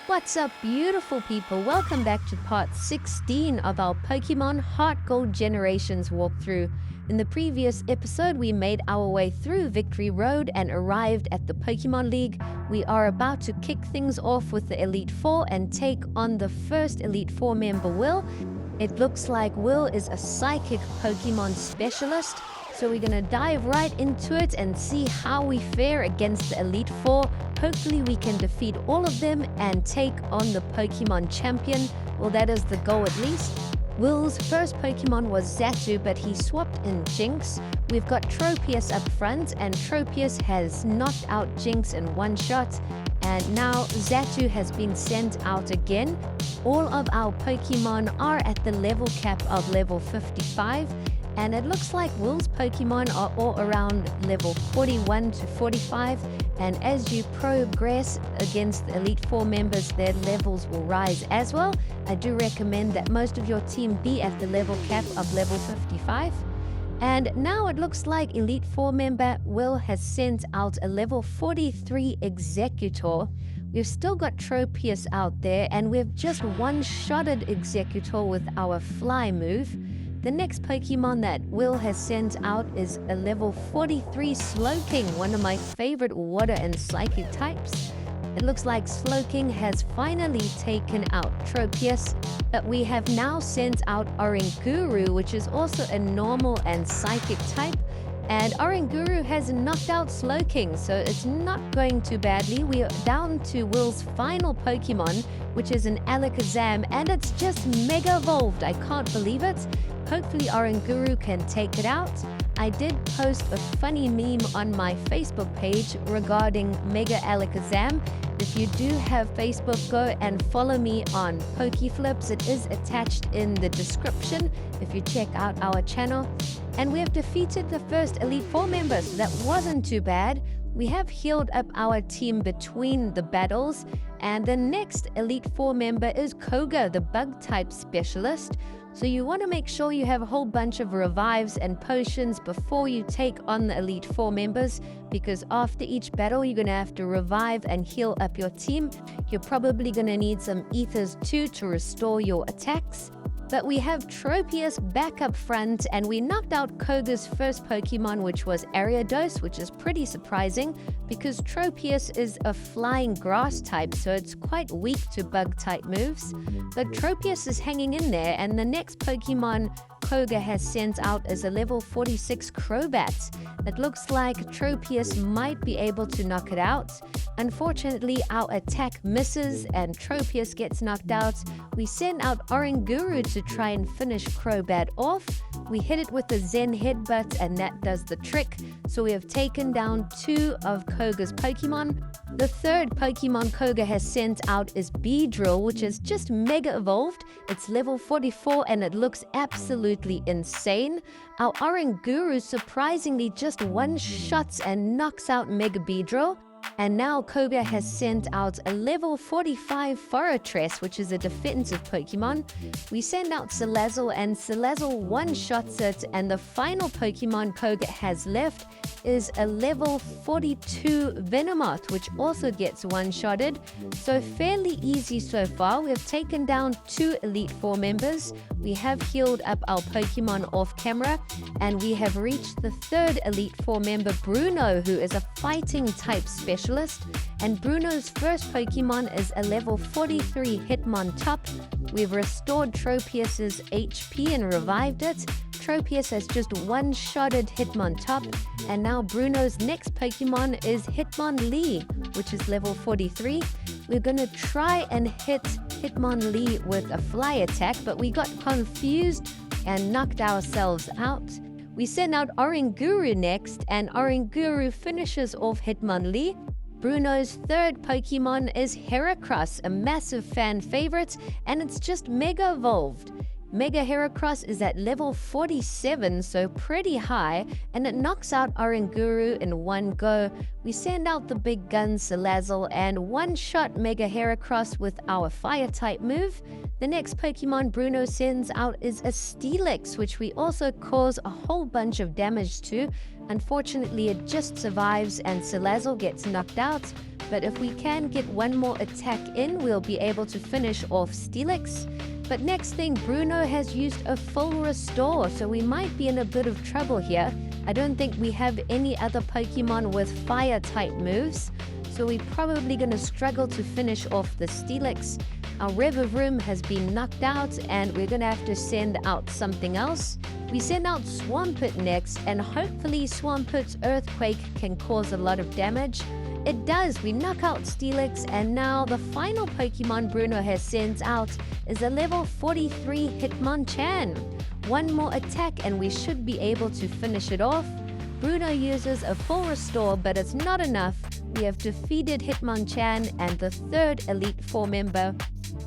What's up, beautiful people? Welcome back to part 16 of our Pokemon Heartgold Generations walkthrough. In the previous episode, we made our way through Victory Road and arrived at the Pokemon League. We are about to kick things off with the Elite Four and take on the first Elite Four member, Will. It looks like Will is a psychic Pokemon specialist, so we're gonna dive right into it and see how we fare against the Elite Four. Hopefully we can defeat all of them and take on the Pokemon champion. Well, that is the goal at least. Will's first Pokemon was Xatu, but he swapped in Jinx. We've got Tropius up front, and Tropius has knocked out Jinx in one shot. And now Xatu has been sent out again. All of our Pokemon are at the level cap of level 55. And it looks like Will's Pokemon are all around level 41 to 45. And as you progress against the Elite Four members, their levels will rise as well. I do recommend that most of your team be at the level cap of level 55. And now it looks like Elite Four member Will has sent out a level 43 Executor. We've still got Tropius out there, and we've just one-shotted Executor with our Fly move. The next Pokemon that Will has sent out is a level 43 Slowking, one of my favorite water and psychic types. It looks like Slowking has finally taken out Tropius, but we have now sent out Oranguru, which is also a normal and psychic type. And Oranguru has knocked out Slowking, so it's not going too badly. We are down to Will's final Pokemon, which is an Alakazam, and it's just Mega Evolved. I can't believe it. Hopefully Oranguru can take it out. I did post a funny meme on my Facebook page regarding Mega Alakazam. If you do have Facebook, go and follow me on Pokeflips. It is attached in the description if you check out our channel. And we have defeated the first Elite Four members, so that wasn't too bad. We have healed up our team between the battles. And the next Elite Four member is Koga, the bug type specialist. So you want to make sure you have a whole bunch of revives and potions before you take on the Elite Four members, because after each battle you're going to have to revive and heal up your team. You're probably going to need some ethers too to restore your attacks. But we have Tropius back up front, and we knocked out Koga's first Pokemon, which was Ariados, which is pretty surprising because Tropius is a flying grass type, so it's quite weak to bug type moves. But Tropius is hanging in there, and the next Pokemon Koga has sent out is a level 46 Crobat. It looks like Tropius might be able to knock it out. Unfortunately, our attack misses and Tropius gets knocked out. We send out Oranguru to try and finish Crobat off. We hit it with a Zen Headbutt, and that does the trick. So we have taken down 2 of Koga's Pokemon. The third Pokemon Koga has sent out is Beedrill, which is just Mega Evolved. It's level 44 and it looks absolutely insane. Our Oranguru surprisingly just one-shots and knocks out Mega Beedrill. And now Koga has sent out a level 45 Forretress, which is a defensive Pokemon. We send out Salazzle, and Salazzle one-shots it, and the final Pokemon Koga has left is a level 42 Venomoth, which also gets one-shotted. So fairly easy so far. We have taken down 2 Elite Four members. We have healed up our Pokemon off camera, and we have reached the third Elite Four member, Bruno, who is a fighting type specialist. And Bruno's first Pokemon is a level 43 Hitmontop. We've restored Tropius's HP and revived it. Tropius has just one-shotted Hitmontop, and now Bruno's next Pokemon is Hitmonlee, which is level 43. We're gonna try and hit Hitmonlee with a fly attack, but we got confused and knocked ourselves out. We send out Oranguru next, and Oranguru finishes off Hitmonlee. Bruno's third Pokemon is Heracross, a massive fan favorite, and it's just Mega Evolved. Mega Heracross is at level 47, so pretty high, and it knocks out Oranguru in one go. We send out the big gun Salazzle and one-shot Mega Heracross with our Fire-type move. The next Pokemon Bruno sends out is a Steelix, which we also cause a whole bunch of damage to. Unfortunately, it just survives and Salazzle gets knocked out. But if we can get one more attack in, we'll be able to finish off Steelix. But next thing, Bruno has used a full restore, so we might be in a bit of trouble here. I don't think we have any other Pokemon with fire-type moves, so we're probably going to struggle to finish off the Steelix. Our Revavroom has been knocked out, and we're going to have to send out something else. We send out Swampert next, and hopefully Swampert's Earthquake can cause a lot of damage. It does. We knock out Steelix, and now the final Pokemon Bruno has sent out is a level 43 Hitmonchan. One more attack and we should be able to finish it off. Bruno uses a full restore, but it's not enough. We have defeated Hitmonchan and the third Elite Four member.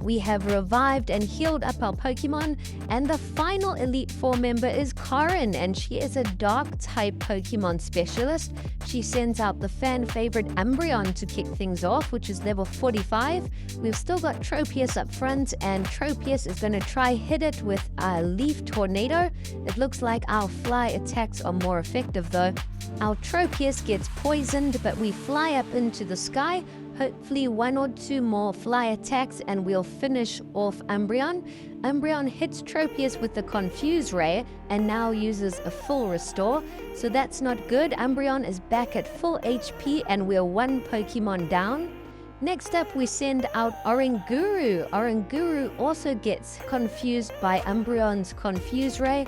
We have revived and healed up our Pokemon, and the final Elite Four member is Karin, and she is a Dark-type Pokemon specialist. She sends out the fan-favorite Umbreon to kick things off, which is level 45. We've still got Tropius up front, and Tropius is going to try hit it with a Leaf Tornado. It looks like our fly attacks are more effective though. Our Tropius gets poisoned, but we fly up into the sky. Hopefully one or two more fly attacks and we'll finish off Umbreon. Umbreon hits Tropius with the Confuse Ray and now uses a full restore. So that's not good. Umbreon is back at full HP and we're one Pokemon down. Next up, we send out Oranguru. Oranguru also gets confused by Umbreon's Confuse Ray,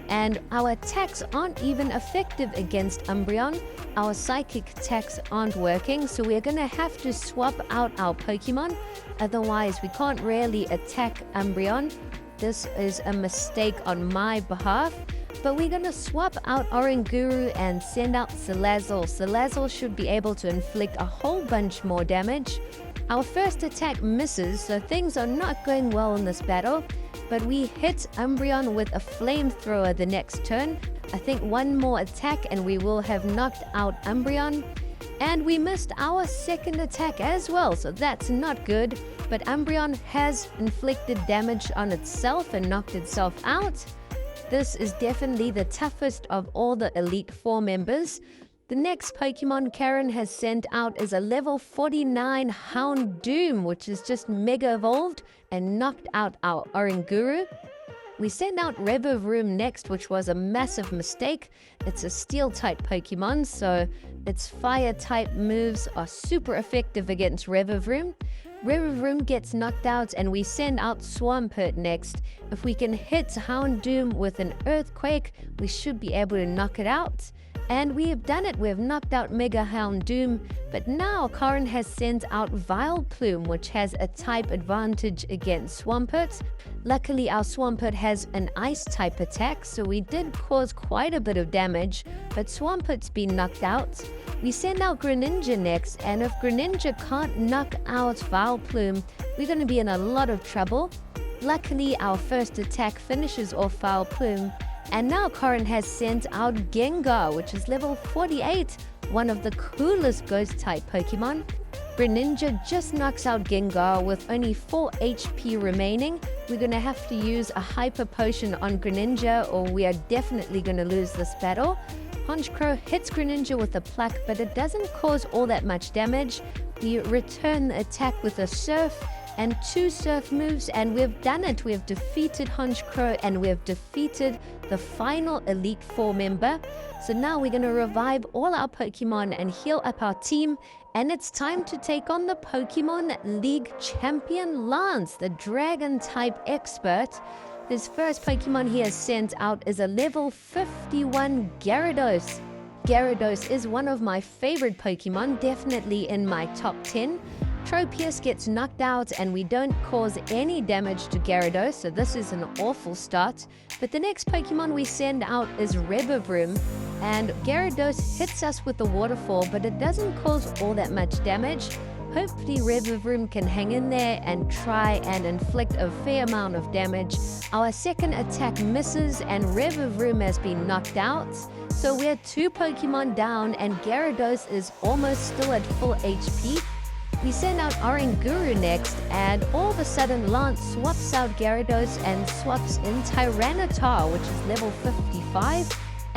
and our attacks aren't even effective against Umbreon. Our psychic attacks aren't working, so we're going to have to swap out our Pokemon. Otherwise, we can't really attack Umbreon. This is a mistake on my behalf. But we're going to swap out Oranguru and send out Salazzle. Salazzle should be able to inflict a whole bunch more damage. Our first attack misses, so things are not going well in this battle. But we hit Umbreon with a flamethrower the next turn. I think one more attack and we will have knocked out Umbreon. And we missed our second attack as well, so that's not good. But Umbreon has inflicted damage on itself and knocked itself out. This is definitely the toughest of all the Elite Four members. The next Pokemon Karen has sent out is a level 49 Houndoom, which is just Mega Evolved and knocked out our Oranguru. We send out Revavroom next, which was a massive mistake. It's a Steel-type Pokemon, so its Fire-type moves are super effective against Revavroom. Revavroom gets knocked out and we send out Swampert next. If we can hit Houndoom with an Earthquake, we should be able to knock it out. And we have done it. We have knocked out Mega Houndoom. But now Karin has sent out Vileplume, which has a type advantage against Swampert. Luckily, our Swampert has an Ice-type attack, so we did cause quite a bit of damage. But Swampert's been knocked out. We send out Greninja next, and if Greninja can't knock out Vileplume, we're going to be in a lot of trouble. Luckily, our first attack finishes off Vileplume. And now Karin has sent out Gengar, which is level 48, one of the coolest ghost-type Pokemon. Greninja just knocks out Gengar with only 4 HP remaining. We're going to have to use a Hyper Potion on Greninja or we are definitely going to lose this battle. Honchkrow hits Greninja with a Pluck, but it doesn't cause all that much damage. We return the attack with a Surf and 2 Surf moves, and we've done it. We've defeated Honchkrow and we've defeated the final Elite Four member. So now we're going to revive all our Pokemon and heal up our team. And it's time to take on the Pokemon League champion Lance, the Dragon-type expert. His first Pokemon he has sent out is a level 51 Gyarados. Gyarados is one of my favorite Pokemon, definitely in my top 10. Tropius gets knocked out and we don't cause any damage to Gyarados, so this is an awful start. But the next Pokemon we send out is Revavroom, and Gyarados hits us with the waterfall, but it doesn't cause all that much damage. Hopefully Revavroom can hang in there and try and inflict a fair amount of damage. Our second attack misses and Revavroom has been knocked out. So we're 2 Pokemon down and Gyarados is almost still at full HP. We send out Oranguru next, and all of a sudden Lance swaps out Gyarados and swaps in Tyranitar, which is level 55.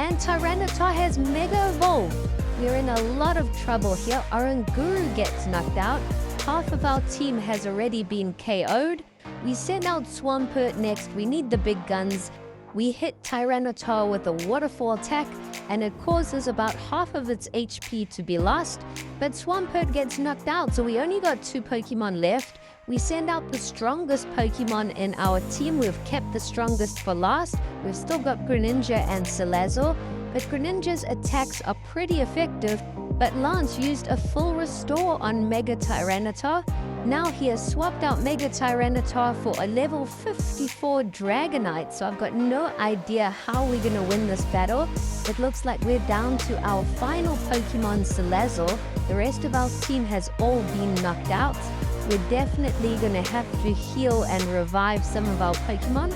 And Tyranitar has Mega Evolved. We're in a lot of trouble here. Oranguru gets knocked out. Half of our team has already been KO'd. We send out Swampert next. We need the big guns. We hit Tyranitar with a waterfall attack, and it causes about half of its HP to be lost. But Swampert gets knocked out, so we only got 2 Pokemon left. We send out the strongest Pokemon in our team. We've kept the strongest for last. We've still got Greninja and Salazzle, but Greninja's attacks are pretty effective. But Lance used a full restore on Mega Tyranitar. Now he has swapped out Mega Tyranitar for a level 54 Dragonite, so I've got no idea how we're going to win this battle. It looks like we're down to our final Pokemon, Salazzle. The rest of our team has all been knocked out. We're definitely going to have to heal and revive some of our Pokemon.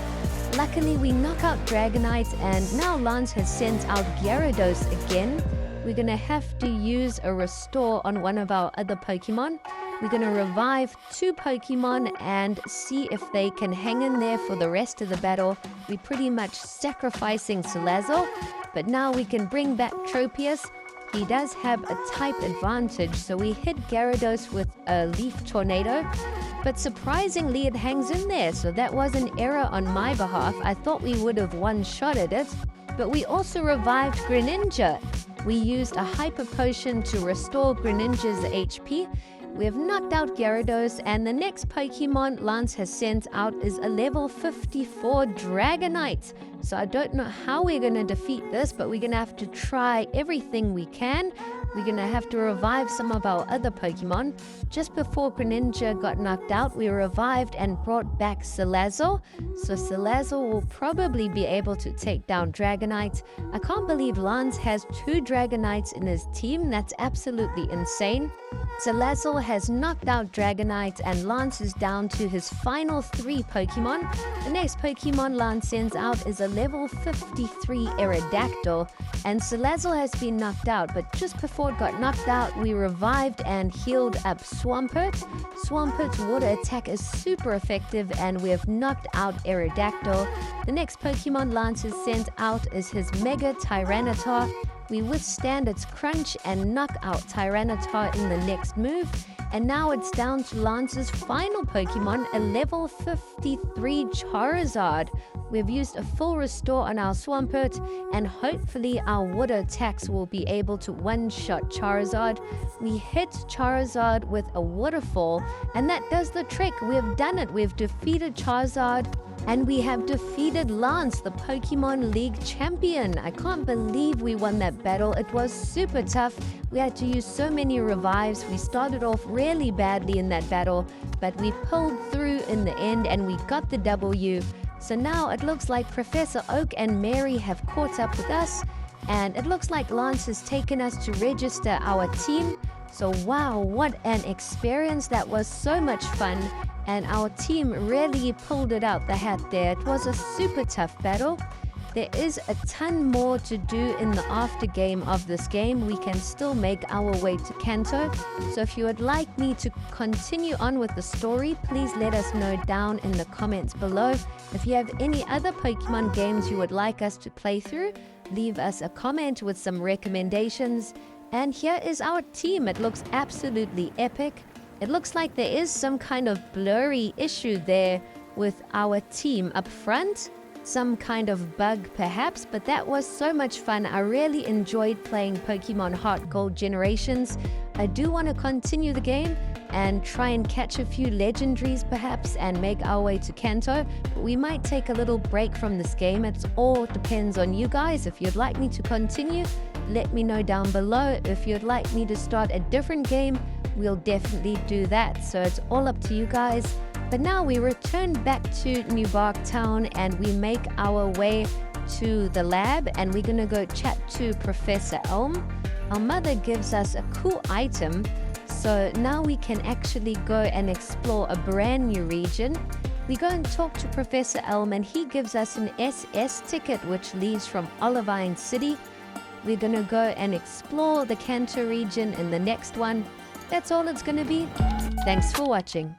Luckily, we knock out Dragonite, and now Lance has sent out Gyarados again. We're going to have to use a restore on one of our other Pokemon. We're going to revive 2 Pokemon and see if they can hang in there for the rest of the battle. We're pretty much sacrificing Salazzle, but now we can bring back Tropius. He does have a type advantage, so we hit Gyarados with a Leaf Tornado. But surprisingly, it hangs in there, so that was an error on my behalf. I thought we would have one-shotted it, but we also revived Greninja. We used a Hyper Potion to restore Greninja's HP. We have knocked out Gyarados, and the next Pokemon Lance has sent out is a level 54 Dragonite. So I don't know how we're going to defeat this, but we're going to have to try everything we can. We're going to have to revive some of our other Pokemon. Just before Greninja got knocked out, we revived and brought back Salazzle. So Salazzle will probably be able to take down Dragonite. I can't believe Lance has 2 Dragonites in his team. That's absolutely insane. Salazzle has knocked out Dragonite, and Lance is down to his final 3 Pokemon. The next Pokemon Lance sends out is a level 53 Aerodactyl, and Salazzle has been knocked out, but just before it got knocked out, we revived and healed up Swampert. Swampert's water attack is super effective, and we have knocked out Aerodactyl. The next Pokemon Lance has sent out is his Mega Tyranitar. We withstand its crunch and knock out Tyranitar in the next move. And now it's down to Lance's final Pokemon, a level 53 Charizard. We've used a full restore on our Swampert, and hopefully our water attacks will be able to one-shot Charizard. We hit Charizard with a waterfall, and that does the trick. We've done it. We've defeated Charizard. And we have defeated Lance, the Pokemon League champion. I can't believe we won that battle. It was super tough. We had to use so many revives. We started off really badly in that battle, but we pulled through in the end and we got the W. So now it looks like Professor Oak and Mary have caught up with us, and it looks like Lance has taken us to register our team. So wow, what an experience. That was so much fun. And our team really pulled it out the hat there. It was a super tough battle. There is a ton more to do in the after game of this game. We can still make our way to Kanto. So if you would like me to continue on with the story, please let us know down in the comments below. If you have any other Pokemon games you would like us to play through, leave us a comment with some recommendations. And here is our team. It looks absolutely epic. It looks like there is some kind of blurry issue there with our team up front. Some kind of bug perhaps, but that was so much fun. I really enjoyed playing Pokemon Heartgold Generations. I do want to continue the game and try and catch a few legendaries perhaps and make our way to Kanto. But we might take a little break from this game. It all depends on you guys. If you'd like me to continue, let me know down below. If you'd like me to start a different game, we'll definitely do that. So it's all up to you guys. But now we return back to New Bark Town and we make our way to the lab, and we're gonna go chat to Professor Elm. Our mother gives us a cool item, so now we can actually go and explore a brand new region. We go and talk to Professor Elm, and he gives us an SS ticket which leads from Olivine City. We're gonna go and explore the Kanto region in the next one. That's all it's gonna be. Thanks for watching.